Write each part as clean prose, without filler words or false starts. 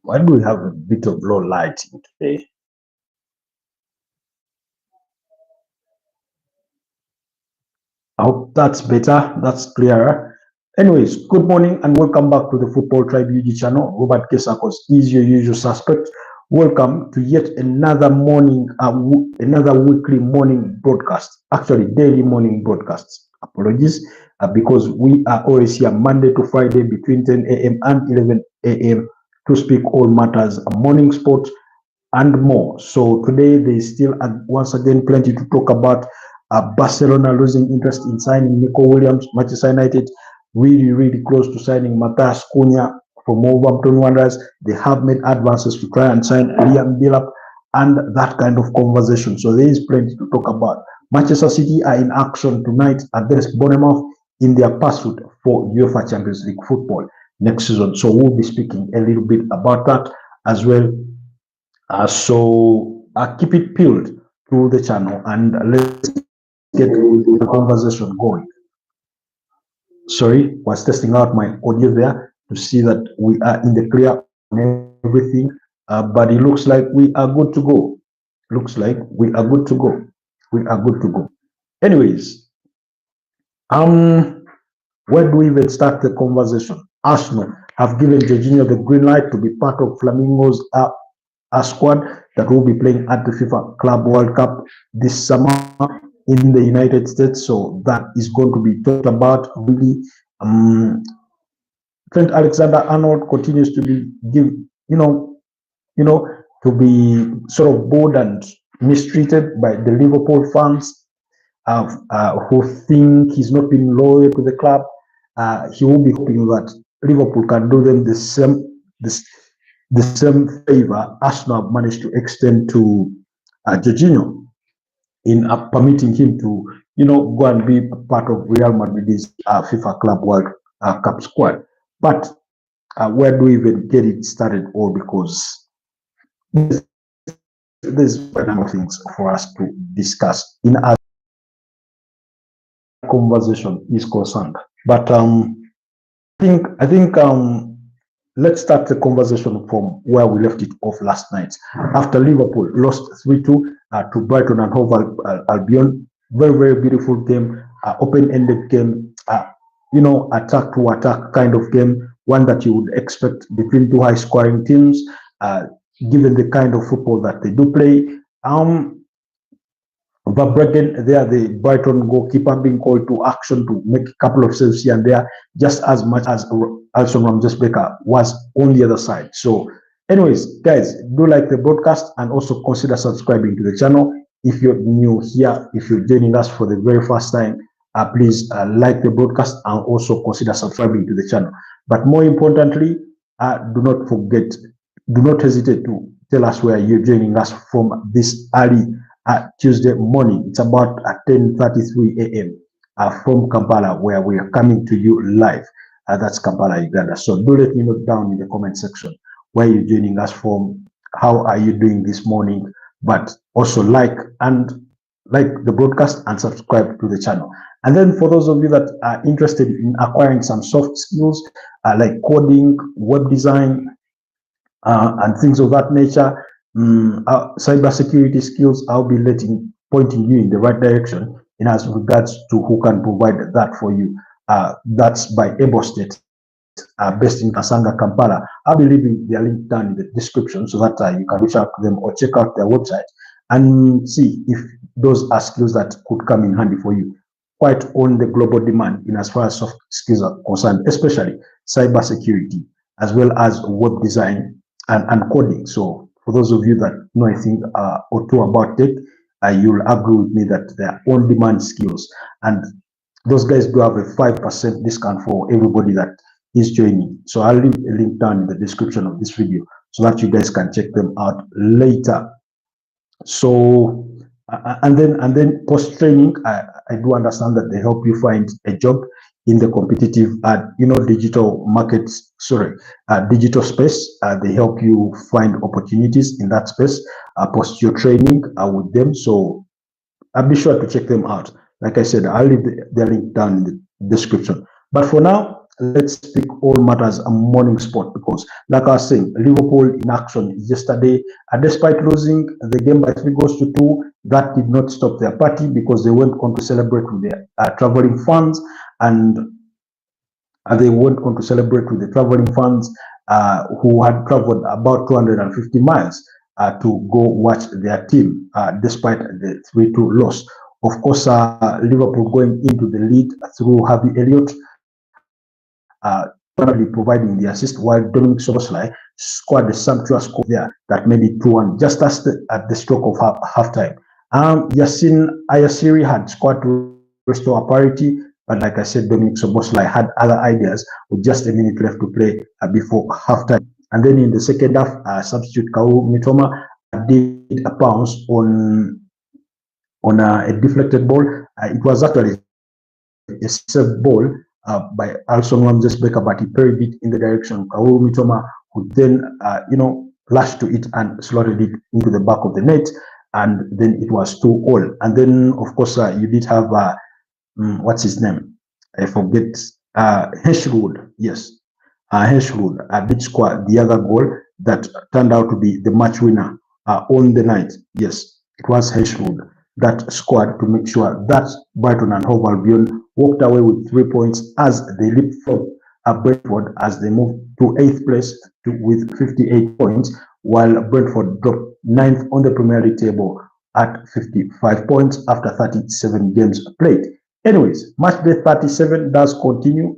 Why do we have a bit of low lighting today? I hope that's better, that's clearer. Anyways, good morning and welcome back to the Football Tribe UG channel. Robert Kesakos is your usual suspect. Welcome to yet another morning, another weekly morning broadcast, actually daily morning broadcasts. Apologies, because we are always here Monday to Friday between 10 a.m. and 11 a.m. to speak all matters, morning sports, and more. So today there is still once again plenty to talk about. Barcelona losing interest in signing Nico Willaims. Manchester United really close to signing Matheus Cunha from Wolverhampton Wanderers. They have made advances to try and sign Liam Delap and that kind of conversation. So there is plenty to talk about. Manchester City are in action tonight against Bournemouth in their pursuit for UEFA Champions League football next season. So we'll be speaking a little bit about that as well. So keep it peeled through the channel and let's get the conversation going. Sorry, was testing out my audio there to see that we are in the clear on everything, but it looks like we are good to go. Looks like we are good to go. We are good to go. Anyways, where do we even start the conversation? Arsenal have given Jorginho the green light to be part of Flamingo's squad that will be playing at the FIFA Club World Cup this summer in the United States. So that is going to be talked about really. Trent Alexander-Arnold continues to be to be sort of bored and mistreated by the Liverpool fans who think he's not been loyal to the club. He will be hoping that Liverpool can do them the same favor Arsenal managed to extend to Jorginho in permitting him to, go and be part of Real Madrid's FIFA Club World Cup squad. But where do we even get it started all? Because there's a number of things for us to discuss in our conversation is concerned. But I think let's start the conversation from where we left it off last night. After Liverpool lost 3-2 to Brighton and Hove Albion, very beautiful game, open-ended game, attack to attack kind of game, one that you would expect between two high-scoring teams, given the kind of football that they do play. Verbruggen there, the Brighton goalkeeper, being called to action to make a couple of saves here and there, just as much as Alson Ramsey-Baker was on the other side. So anyways, guys, do like the broadcast and also consider subscribing to the channel. If you're new here, if you're joining us for the very first time, please like the broadcast and also consider subscribing to the channel. But more importantly, do not hesitate to tell us where you're joining us from this early Tuesday morning. It's about 10:33 a.m. From Kampala, where we are coming to you live. That's Kampala, Uganda. So do let me know down in the comment section where you're joining us from. How are you doing this morning? But also like the broadcast and subscribe to the channel. And then for those of you that are interested in acquiring some soft skills like coding, web design, and things of that nature, cybersecurity skills, I'll be pointing you in the right direction in as regards to who can provide that for you. That's by Ebo State, based in Kasanga, Kampala. I'll be leaving their link down in the description so that you can reach out to them or check out their website and see if those are skills that could come in handy for you. Quite on the global demand in as far as soft skills are concerned, especially cybersecurity, as well as web design and coding. So for those of you that know anything or two about tech, you'll agree with me that they are on-demand skills. And those guys do have a 5% discount for everybody that is joining. So I'll leave a link down in the description of this video so that you guys can check them out later. So, and then post-training, I do understand that they help you find a job in the competitive, digital space. They help you find opportunities in that space, post your training with them. So I'll be sure to check them out. Like I said, I'll leave the link down in the description. But for now, let's speak all matters a morning sport, because like I was saying, Liverpool in action yesterday, despite losing the game by 3 goals to 2, that did not stop their party, because they went on to celebrate with their traveling fans, and they went on to celebrate with the traveling fans who had traveled about 250 miles to go watch their team, despite the 3-2 loss. Of course, Liverpool going into the lead through Harvey Elliott, providing the assist, while Dominic Szoboszlai scored a sumptuous goal there that made it 2-1 just at the stroke of halftime. Yasin Ayasiri had scored to restore parity, but like I said, Dominic Szoboszlai had other ideas with just a minute left to play before halftime. And then in the second half, substitute Kaoru Mitoma did a pounce on a deflected ball. It was actually a served ball by Alson Ramsey-Becker, but he parried it in the direction of Kaoru Mitoma, who then, lashed to it and slotted it into the back of the net, and then it was 2-2. And then, of course, you did have, what's his name? I forget. Heshwood, yes. Heshwood did score the other goal that turned out to be the match winner on the night. Yes, it was Heshwood that scored to make sure that Brighton and Hove Albion walked away with 3 points as they leapfrogged Brentford as they moved to 8th place with 58 points, while Brentford dropped 9th on the Premier League table at 55 points after 37 games played. Anyways, match day 37 does continue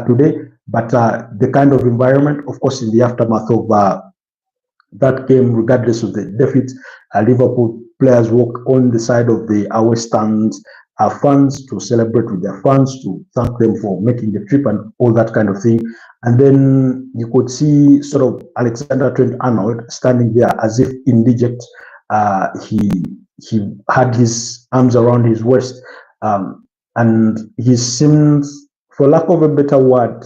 today, but the kind of environment, of course, in the aftermath of that game, regardless of the defeat, Liverpool players walk on the side of the away stands, fans to celebrate with their fans, to thank them for making the trip and all that kind of thing. And then you could see sort of Alexander Trent-Arnold standing there as if in deject. He had his arms around his waist, and he seemed, for lack of a better word,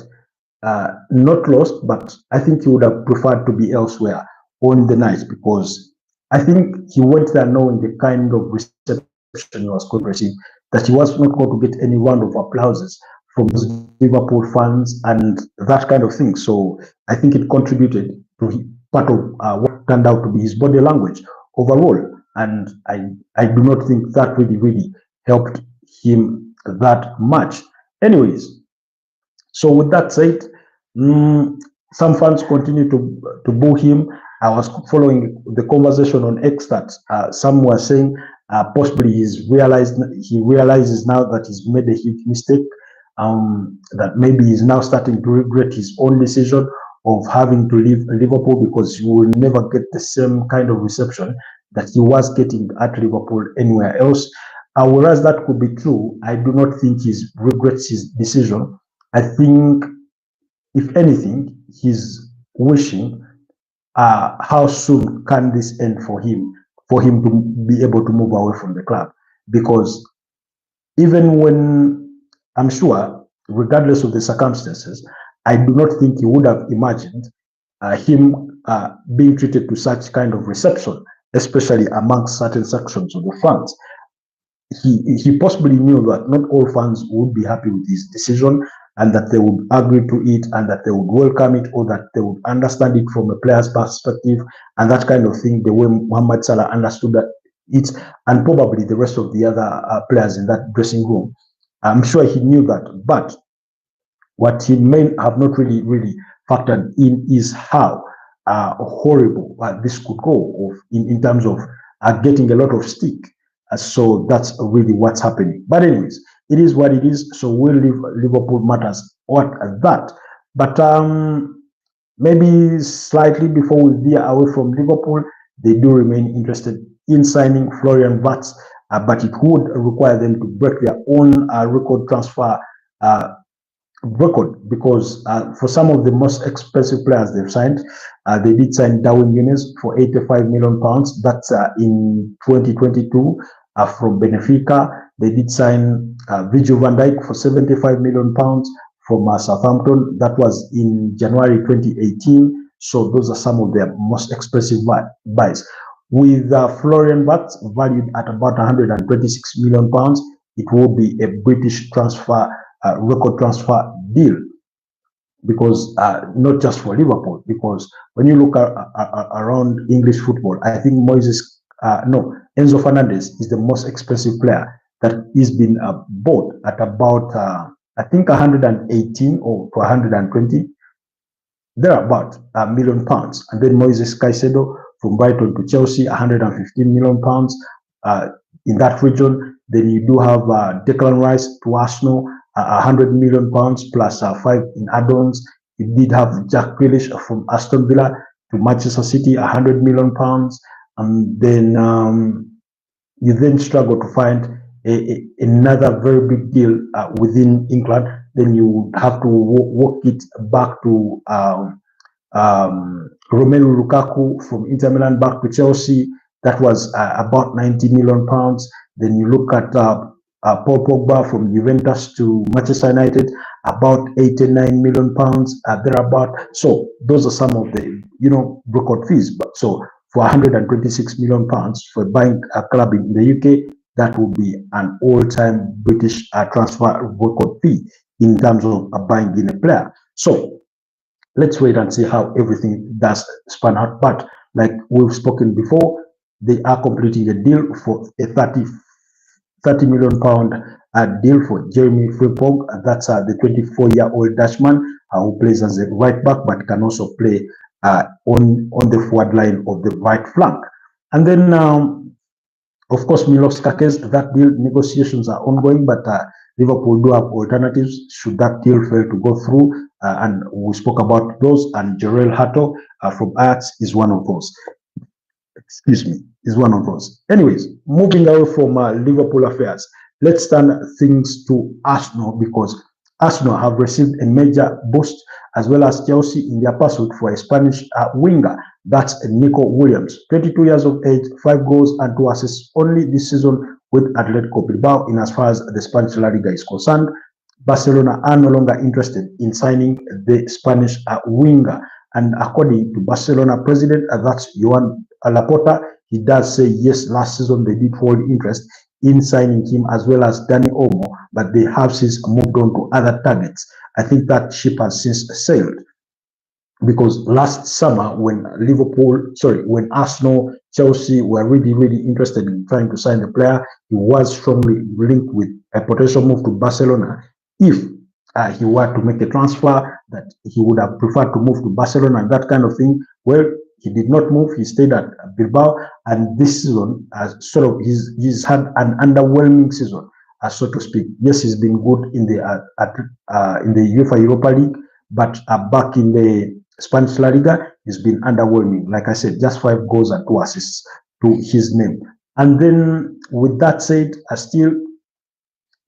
not lost, but I think he would have preferred to be elsewhere on the night, because I think he went there knowing the kind of reception he was going to receive, that he was not going to get any round of applauses from those Liverpool fans and that kind of thing. So I think it contributed to part of what turned out to be his body language overall. And I do not think that really helped him that much. Anyways, so with that said, some fans continue to boo him. I was following the conversation on X that some were saying possibly he realizes now that he's made a huge mistake, that maybe he's now starting to regret his own decision of having to leave Liverpool, because he will never get the same kind of reception that he was getting at Liverpool anywhere else. Whereas that could be true, I do not think he regrets his decision. I think, if anything, he's wishing how soon can this end for him to be able to move away from the club. Because even when, I'm sure, regardless of the circumstances, I do not think he would have imagined him being treated to such kind of reception, especially amongst certain sections of the fans. He possibly knew that not all fans would be happy with his decision, and that they would agree to it, and that they would welcome it, or that they would understand it from a player's perspective, and that kind of thing, the way Mohamed Salah understood it, and probably the rest of the other players in that dressing room. I'm sure he knew that, but what he may have not really factored in is how horrible this could go in terms of getting a lot of stick. So that's really what's happening. But anyways, it is what it is. So we'll leave Liverpool matters at that. But maybe slightly before we veer away from Liverpool, they do remain interested in signing Florian Wirtz, but it would require them to break their own record transfer record, because for some of the most expensive players they've signed, they did sign Darwin Núñez for £85 million. That's in 2022 from Benfica. They did sign Virgil van Dijk for £75 million from Southampton. That was in January 2018. So those are some of their most expensive buys. With Florian Wirtz valued at about £126 million, it will be a British transfer record transfer deal. because not just for Liverpool, because when you look around English football, I think Enzo Fernandez is the most expensive player that is been bought at about I think 118 or to 120, thereabout £1 million. And then Moises Caicedo from Brighton to Chelsea, 115 million pounds in that region. Then you do have Declan Rice to Arsenal, 100 million pounds plus 5 in add-ons. You did have Jack Grealish from Aston Villa to Manchester City, 100 million pounds. And then you then struggle to find another very big deal within England. Then you would have to walk it back to Romelu Lukaku from Inter Milan back to Chelsea. That was about 90 million pounds. Then you look at Paul Pogba from Juventus to Manchester United, about 89 million pounds, thereabout. So those are some of the record fees. But so for 126 million pounds for buying a club in the UK, that would be an all-time British transfer record fee in terms of buying in a player. So let's wait and see how everything does span out. But like we've spoken before, they are completing a deal for a 30 million pound deal for Jeremy Frimpong. That's the 24-year-old Dutchman who plays as a right back, but can also play on the forward line of the right flank. And then, of course, Milos Kakes, that deal negotiations are ongoing, but Liverpool do have alternatives should that deal fail to go through. And we spoke about those, and Jarell Hato from Ajax is one of those. Excuse me, is one of those. Anyways, moving away from Liverpool affairs, let's turn things to Arsenal, because Arsenal have received a major boost, as well as Chelsea, in their pursuit for a Spanish winger. That's Nico Willaims, 22 years of age, 5 goals and 2 assists only this season with Atletico Bilbao. In as far as the Spanish La Liga is concerned, Barcelona are no longer interested in signing the Spanish winger. And according to Barcelona president, that's Joan Laporta, he does say yes, last season they did hold interest in signing him, as well as Dani Olmo, but they have since moved on to other targets. I think that ship has since sailed, because last summer when Arsenal, Chelsea were really interested in trying to sign the player, he was strongly linked with a potential move to Barcelona. If he were to make a transfer, that he would have preferred to move to Barcelona and that kind of thing. Well, he did not move. He stayed at Bilbao, and this season, he's had an underwhelming season, so to speak. Yes, he's been good in the UEFA Europa League, but back in the Spanish La Liga, he's been underwhelming. Like I said, just 5 goals and 2 assists to his name. And then, with that said,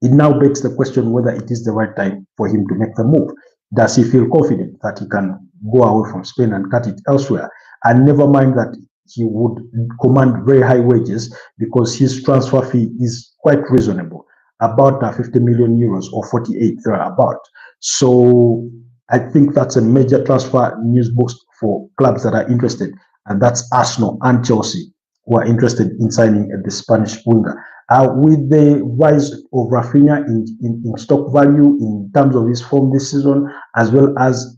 it now begs the question whether it is the right time for him to make the move. Does he feel confident that he can go away from Spain and cut it elsewhere? And never mind that he would command very high wages, because his transfer fee is quite reasonable, about 50 million euros or 48 thereabout. So I think that's a major transfer news boost for clubs that are interested, and that's Arsenal and Chelsea, who are interested in signing the Spanish winger. With the rise of Rafinha in stock value in terms of his form this season, as well as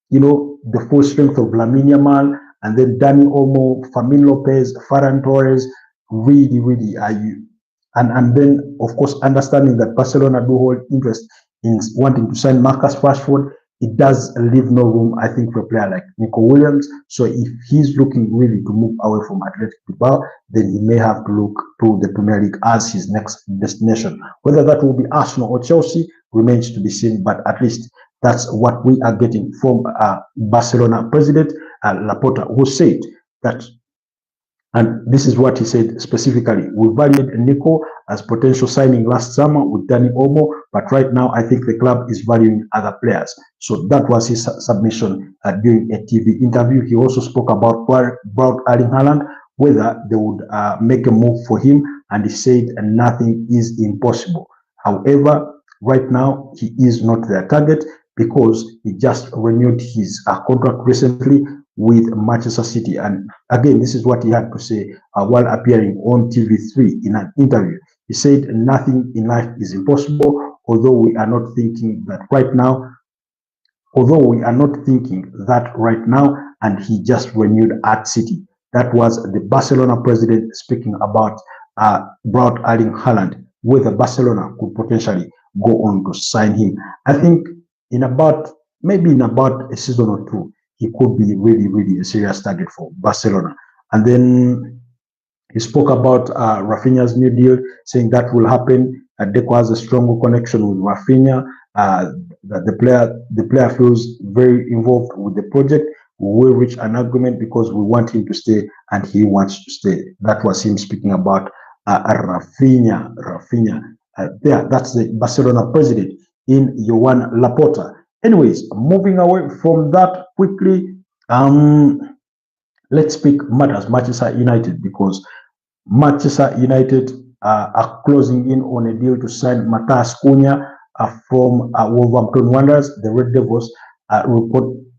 the full strength of Lamine Yamal, and then Dani Olmo, Fermin Lopez, Ferran Torres, really are you? And then, of course, understanding that Barcelona do hold interest in wanting to sign Marcus Rashford, it does leave no room, I think, for a player like Nico Williams. So if he's looking really to move away from Athletic Bilbao, then he may have to look to the Premier League as his next destination. Whether that will be Arsenal or Chelsea remains to be seen, but at least that's what we are getting from Barcelona president Laporta, who said that, and this is what he said specifically: we valued Nico as potential signing last summer with Dani Olmo, but right now I think the club is valuing other players. So that was his submission during a TV interview. He also spoke about Erling Haaland, whether they would make a move for him, and he said nothing is impossible. However, right now he is not their target, because he just renewed his contract recently with Manchester City. And again, this is what he had to say while appearing on TV3 in an interview. He said, nothing in life is impossible, although we are not thinking that right now although we are not thinking that right now, and he just renewed at City. That was the Barcelona president speaking about Erling Haaland, whether Barcelona could potentially go on to sign him. I think maybe in about a season or two, he could be really, really a serious target for Barcelona. And then he spoke about Rafinha's new deal, saying that will happen. Deco has a stronger connection with Rafinha. That the player feels very involved with the project. We will reach an agreement because we want him to stay and he wants to stay. That was him speaking about Rafinha. That's the Barcelona president in Joan Laporta. Anyways, moving away from that quickly, let's speak matters Manchester United, because Manchester United are closing in on a deal to sign Matheus Cunha from Wolverhampton Wanderers. The Red Devils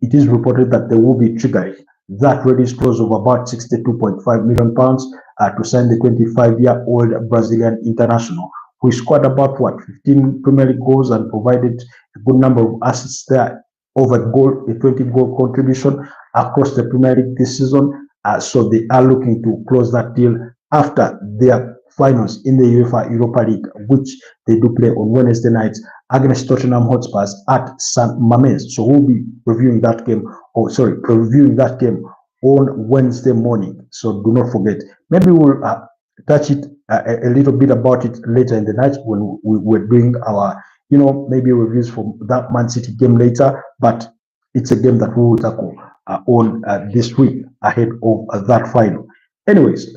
it is reported that they will be triggering that release clause of about £62.5 million to sign the 25-year-old Brazilian international, who scored about 15 Premier League goals and provided a good number of assists there, over a 20-goal contribution across the Premier League this season. So they are looking to close that deal after their finals in the UEFA Europa League, which they do play on Wednesday nights against Tottenham Hotspurs at St. Mamés. So we'll be previewing that game on Wednesday morning. So do not forget. Maybe we'll touch it a little bit about it later in the night when we're doing our, maybe reviews for that Man City game later. But it's a game that we will tackle on this week ahead of that final. Anyways,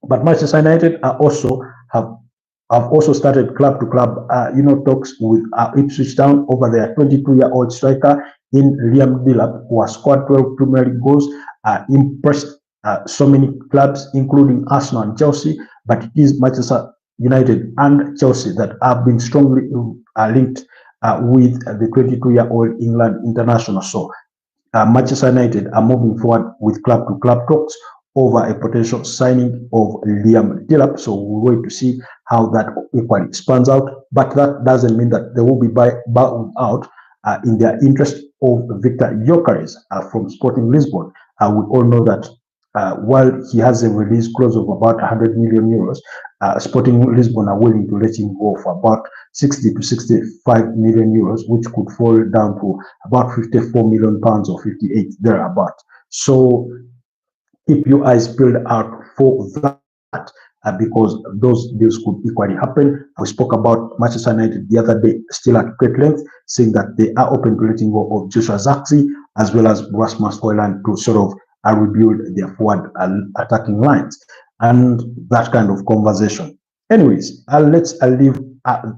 but Manchester United have also started club-to-club, talks with Ipswich Town over their 22-year-old striker in Liam Delap, who has scored 12 Premier League goals, impressed so many clubs, including Arsenal and Chelsea. But it is Manchester United and Chelsea that have been strongly linked with the 22-year-old England international. So Manchester United are moving forward with club-to-club talks over a potential signing of Liam Delap. So we'll wait to see how that equally spans out. But that doesn't mean that they will be bowing out in their interest of Victor Gyökeres from Sporting Lisbon. We all know that while he has a release clause of about 100 million euros, Sporting Lisbon are willing to let him go for about 60 to 65 million euros, which could fall down to about 54 million pounds or 58 thereabout. So keep your eyes peeled out for that, because those deals could equally happen. We spoke about Manchester United the other day, still at great length, saying that they are open to letting go of Joshua Zirkzee as well as Rasmus Højlund to sort of rebuild their forward attacking lines and that kind of conversation. Anyways, let's leave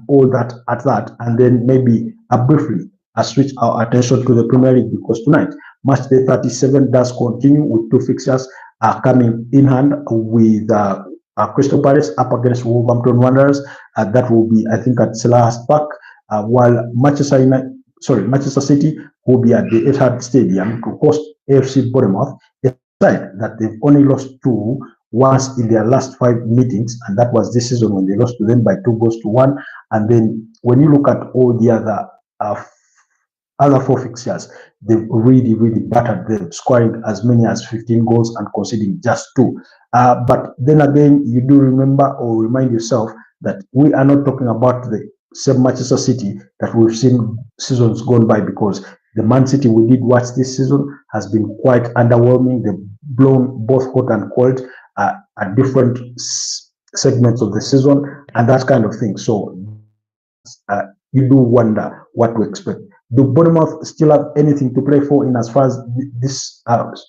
all that at that, and then maybe briefly switch our attention to the Premier League, because tonight, match day 37 does continue with two fixtures coming in hand, with Crystal Palace up against Wolverhampton Wanderers. That will be, I think, at Selhurst Park, while Manchester City will be at the Etihad Stadium to host AFC Bournemouth, a side that they've only lost to once in their last 5 meetings, and that was this season when they lost to them by 2-1. And then when you look at all the other 4 fixtures, they've really, really battered them, scoring as many as 15 goals and conceding just 2. But then again, you do remember or remind yourself that we are not talking about the same Manchester City that we've seen seasons gone by, because the Man City we did watch this season has been quite underwhelming. They've blown both hot and cold at different segments of the season and that kind of thing. So you do wonder what to expect. Do Bournemouth still have anything to play for in as far as this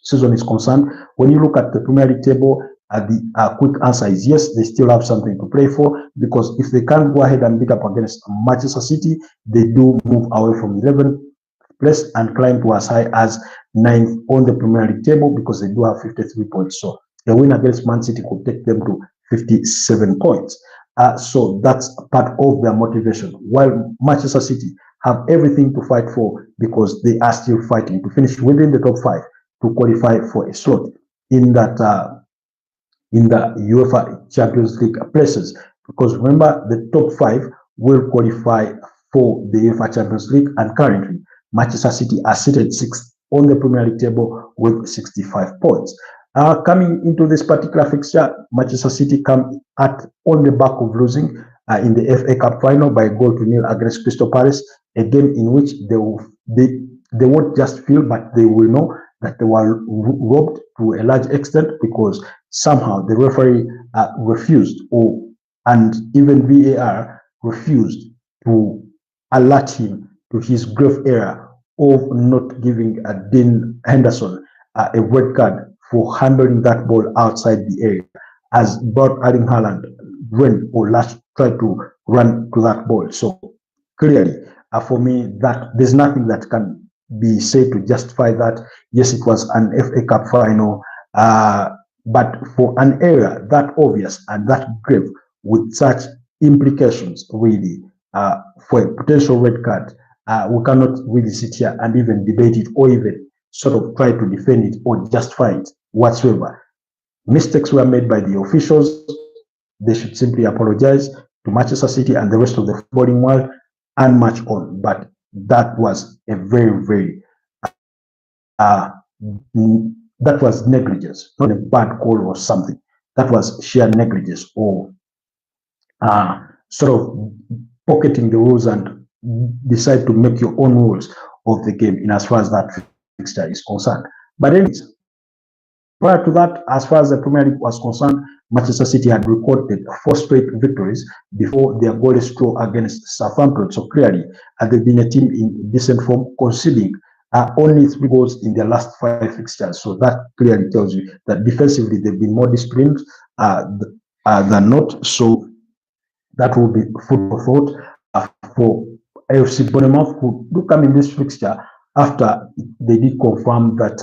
season is concerned? When you look at the Premier League table, the quick answer is yes, they still have something to play for, because if they can't go ahead and beat up against Manchester City, they do move away from 11th place and climb to as high as 9th on the Premier League table, because they do have 53 points. So a win against Man City could take them to 57 points. So that's part of their motivation. While Manchester City have everything to fight for, because they are still fighting to finish within the top 5 to qualify for a slot in that in the UEFA Champions League places. Because remember, the top 5 will qualify for the UEFA Champions League, and currently Manchester City are seated sixth on the Premier League table with 65 points. Coming into this particular fixture, Manchester City come on the back of losing in the FA Cup final by a goal to nil against Crystal Palace, a game in which they won't just feel, but they will know that they were robbed to a large extent because somehow the referee refused, and even VAR refused to alert him to his grave error of not giving Dean Henderson a red card for handling that ball outside the area, as Bert Erling Haaland tried to run to that ball. So clearly, for me, that there's nothing that can be said to justify that. Yes, it was an FA Cup final, but for an error that obvious and that grave with such implications, really, for a potential red card, we cannot really sit here and even debate it or even sort of try to defend it or justify it whatsoever. Mistakes were made by the officials. They should simply apologize to Manchester City and the rest of the footballing world and march on. But that was a very, very that was negligence, not a bad call or something. That was sheer negligence or sort of pocketing the rules and decide to make your own rules of the game in as far as that fixture is concerned. But anyways, prior to that, as far as the Premier League was concerned, Manchester City had recorded 4 straight victories before their goalless draw against Southampton. So clearly, they've been a team in decent form, conceding only 3 goals in their last 5 fixtures. So that clearly tells you that defensively they've been more disciplined than not. So that will be food for thought for AFC Bournemouth, who do come in this fixture after they did confirm that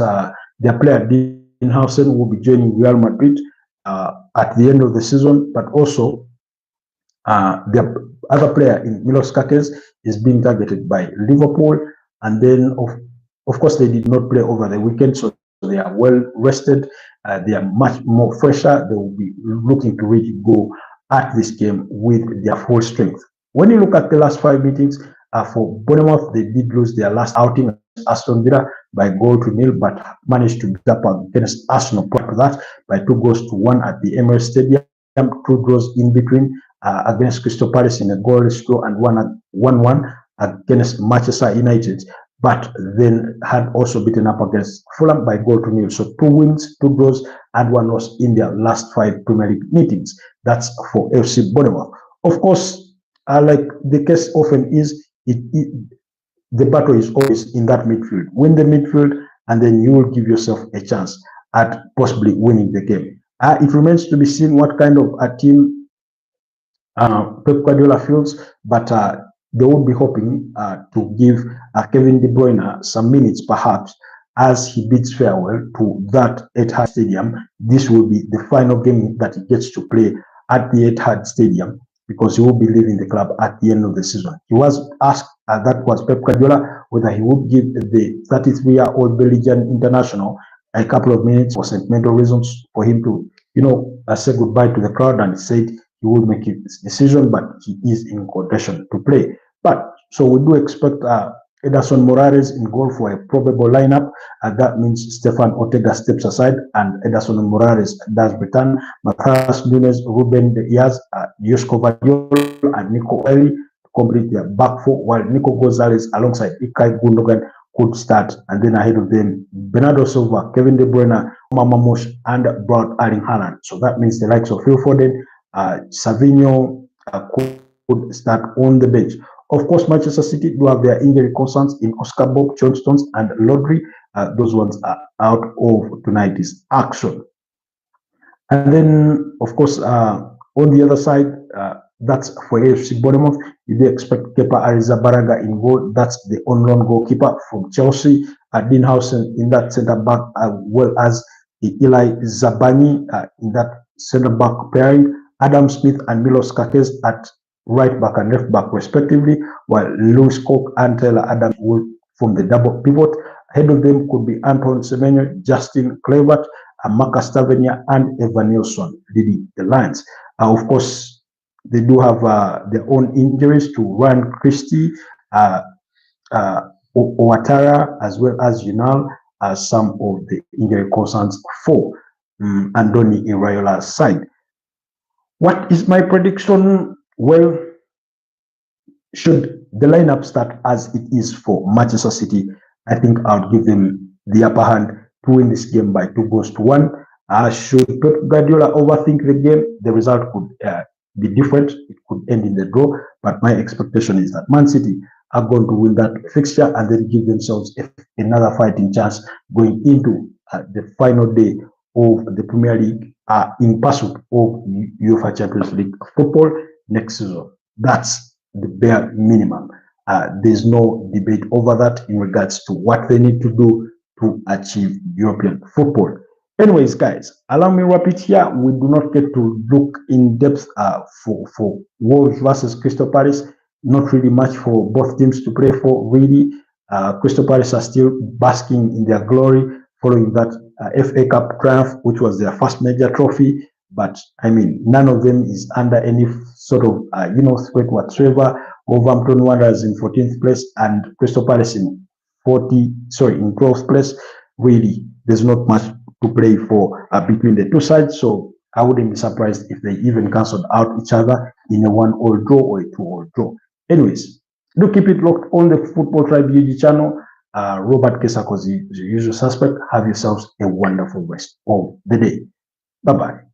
their player Dinhausen will be joining Real Madrid at the end of the season, but also the other player in Milos Kerkez is being targeted by Liverpool. And then, of course, they did not play over the weekend, so they are well rested. They are much more fresher. They will be looking to really go at this game with their full strength. When you look at the last 5 meetings for Bournemouth, they did lose their last outing Aston Villa by goal to nil, but managed to beat up against Arsenal prior to that by 2-1 at the Emirates Stadium. 2 draws in between against Crystal Palace in a goalless draw and 1-1 against Manchester United, but then had also beaten up against Fulham by goal to nil. So 2 wins, 2 draws, and 1 loss in their last 5 Premier League meetings. That's for FC Bournemouth. Of course, like the case often is, the battle is always in that midfield. Win the midfield, and then you will give yourself a chance at possibly winning the game. It remains to be seen what kind of a team Pep Guardiola feels, but they will be hoping to give Kevin De Bruyne some minutes, perhaps, as he bids farewell to that Etihad Stadium. This will be the final game that he gets to play at the Etihad Stadium, because he will be leaving the club at the end of the season. He was asked, that was Pep Guardiola, whether he would give the 33-year-old Belgian international a couple of minutes for sentimental reasons for him to, say goodbye to the crowd, and he said he will make his decision, but he is in condition to play. But so we do expect Ederson Moraes in goal for a probable lineup. That means Stefan Ortega steps aside and Ederson Moraes does return. Matheus Cunha, Ruben Diaz, Josko Vardiol, and Nico to complete their back four, while Nico Gonzalez alongside Ilkay Gundogan could start, and then ahead of them, Bernardo Silva, Kevin De Bruyne, Mamamush, and Bert Erling Haaland. So that means the likes of Phil Foden, Savinho could start on the bench. Of course, Manchester City do have their injury concerns in Oscar Bob, John Stones, and Lodri. Those ones are out of tonight's action. And then, of course, on the other side, that's for AFC Bournemouth. You do expect Kepa Arrizabalaga in goal. That's the on-loan goalkeeper from Chelsea. Dinhausen in that centre-back, as well as Eli Zabani in that centre-back pairing. Adam Smith and Milos Kerkez at right back and left back respectively, while Lewis Cook and Taylor Adams will form the double pivot. Ahead of them could be Anton Semenyo, Justin Kluivert, Marcus Tavernier, and Evan Nilsson leading the lines. Of course, they do have their own injuries to Ryan Christie, Ouattara as well as Yunal as some of the injury concerns for Andoni Iraiola's side. What is my prediction? Well, should the lineup start as it is for Manchester City, I think I'll give them the upper hand to win this game by 2-1. Should Pep Guardiola overthink the game, the result could be different. It could end in the draw, but my expectation is that Man City are going to win that fixture and then give themselves another fighting chance going into the final day of the Premier League in pursuit of UEFA Champions League football next season. That's the bare minimum. There's no debate over that in regards to what they need to do to achieve European football. Anyways, guys, allow me to wrap it here. We do not get to look in depth for Wolves versus Crystal Palace. Not really much for both teams to play for, really. Crystal Palace are still basking in their glory following that FA Cup triumph, which was their first major trophy. But I mean, none of them is under any sort of threat whatsoever. Wolverhampton Wanderers in 14th place and Crystal Palace in 12th place. Really, there's not much to play for between the two sides. So I wouldn't be surprised if they even cancelled out each other in a 1-1 draw or a 2-2 draw. Anyways, do keep it locked on the Football Tribe YouTube channel. Robert Kesako's the usual suspect. Have yourselves a wonderful rest of the day. Bye-bye.